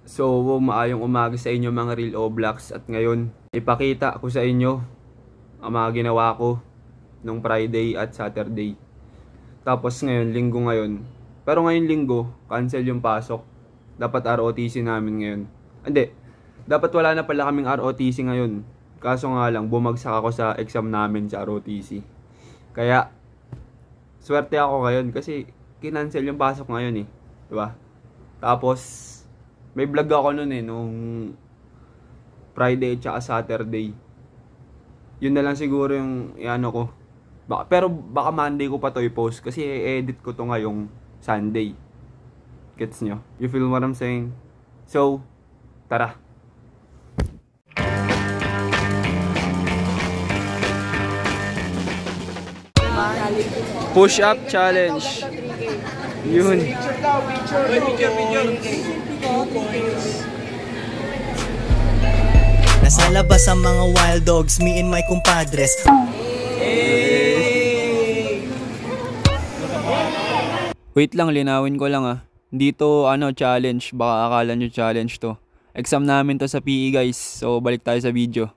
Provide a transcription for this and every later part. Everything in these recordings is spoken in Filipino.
So, maayong umaga sa inyo mga Real Oblaks. At ngayon, ipakita ko sa inyo ang mga ginawa ko nung Friday at Saturday. Tapos ngayon, linggo ngayon. Pero ngayon linggo, cancel yung pasok. Dapat ROTC namin ngayon. Hindi, dapat wala na pala kaming ROTC ngayon. Kaso nga lang, bumagsak ako sa exam namin sa ROTC. Kaya, swerte ako ngayon kasi kinancel yung pasok ngayon eh. Diba? Tapos, may vlog ako nun eh, nung Friday at Saturday. Yun na lang siguro yung ano ko. Pero baka Monday ko pa to i-post kasi i-edit ko to ngayong Sunday. Gets nyo? You feel what I'm saying? So, tara! Push up challenge. Yun. Nasa labas ang mga wild dogs, me and my compadres. Wait lang, linawin ko lang Dito challenge, baka akala nyo challenge to. Exam namin to sa PE guys, so balik tayo sa video.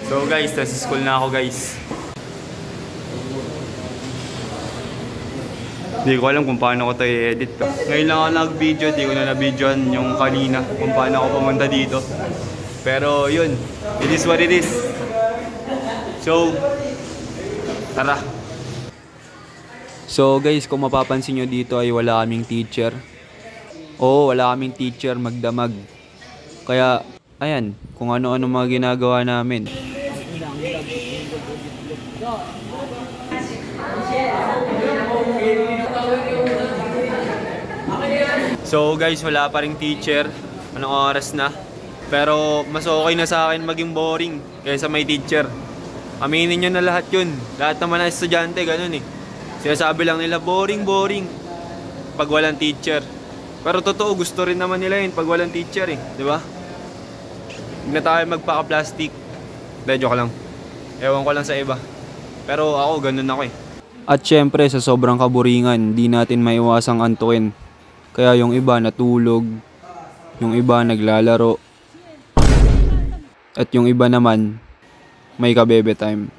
So guys, nasa school na ako guys. Hindi ko alam kung paano ko ito i-edit. Ngayon lang ako nag-video, di ko na na-videoan yung kanina kung paano ako pumunta dito. Pero yun, it is what it is. So, tara! So guys, kung mapapansin nyo dito ay wala kaming teacher. Oo, wala kaming teacher magdamag. Kaya, ayan, kung ano-ano mga ginagawa namin. So guys, wala pa ring teacher. Anong oras na? Pero mas okay na sa akin maging boring kaysa may teacher. Aminin nyo na lahat yun. Lahat naman na estudyante, ganun eh. Sinasabi lang nila, boring pag walang teacher. Pero totoo, gusto rin naman nila yun pag walang teacher eh. Diba? Huwag na tayo magpaka-plastic. Dahil joke lang. Ewan ko lang sa iba. Pero ako, ganun ako eh. At syempre, sa sobrang kaburingan, di natin maiwasang antukin. Kaya yung iba natulog, yung iba naglalaro, at yung iba naman, may kabebe time.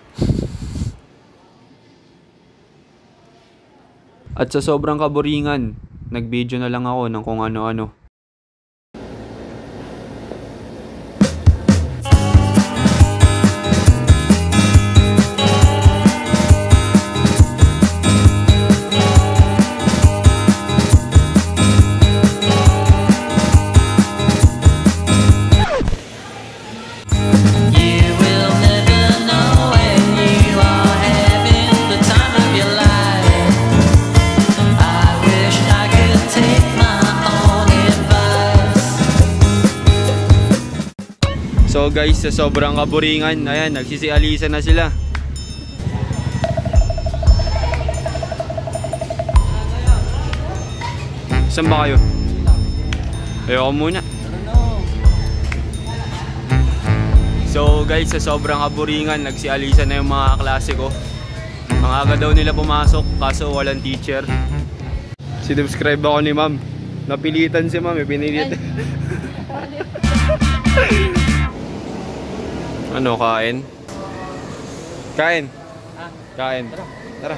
At sa sobrang kaburingan, nag-video na lang ako ng kung ano-ano. So guys, sa sobrang kaburingan, ayan, nagsisialisa na sila. Saan ba kayo? Ayoko muna. So guys, sa sobrang kaburingan, nagsialisa na yung mga klase ko. Ang aga daw nila pumasok, kaso walang teacher. Sinubscribe ako ni ma'am. Napilitan si ma'am, pinilitan. Ano, kain? Kain? Kain. Tara.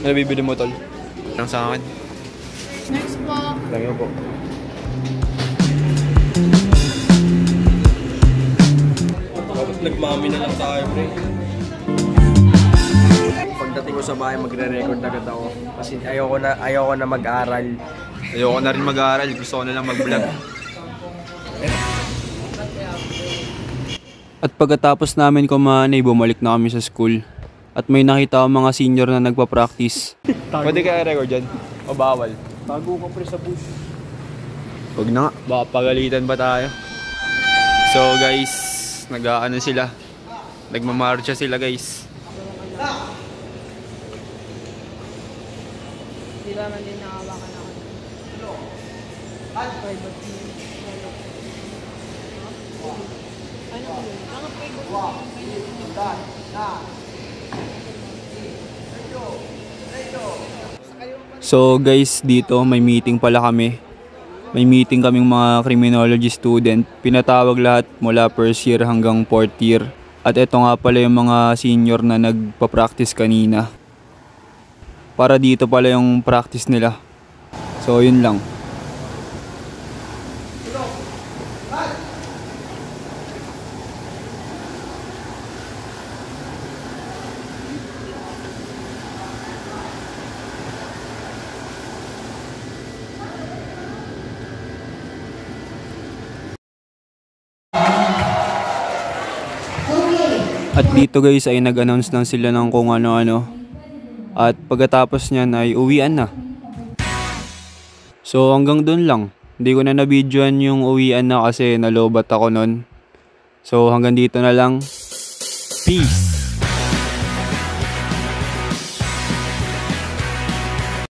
Ano bibili mo, tol? Lang sa akin. Next po. Lang po. Tapos nagmami na lang tayo, pre. Pagdating ko sa bahay, magre-record agad ako. Kasi ayoko na mag-aral. Ayoko na rin mag-aaral. Gusto ko na lang mag-vlog. At pagkatapos namin kumanay, bumalik na kami sa school. At may nakita ako mga senior na nagpa-practice. Pwede kaya record dyan? O bawal? Tago ka, pre, sa bush. Huwag na nga. Baka pagalitan ba tayo? So guys, nag-aano sila. Nagmamarcha sila, guys. Di ba man din nakawakan ako? Ano ko yun? So guys, dito may meeting pala kami. May meeting kaming mga criminology student. Pinatawag lahat mula first year hanggang fourth year. At ito nga pala yung mga senior na nagpa-practice kanina. Para dito pala yung practice nila. So yun lang. At dito guys ay nag-announce lang sila ng kung ano-ano. At pagkatapos niyan ay uwian na. So hanggang dun lang. Hindi ko na na-videoan yung uwian na kasi nalobat ako nun. So hanggang dito na lang. Peace!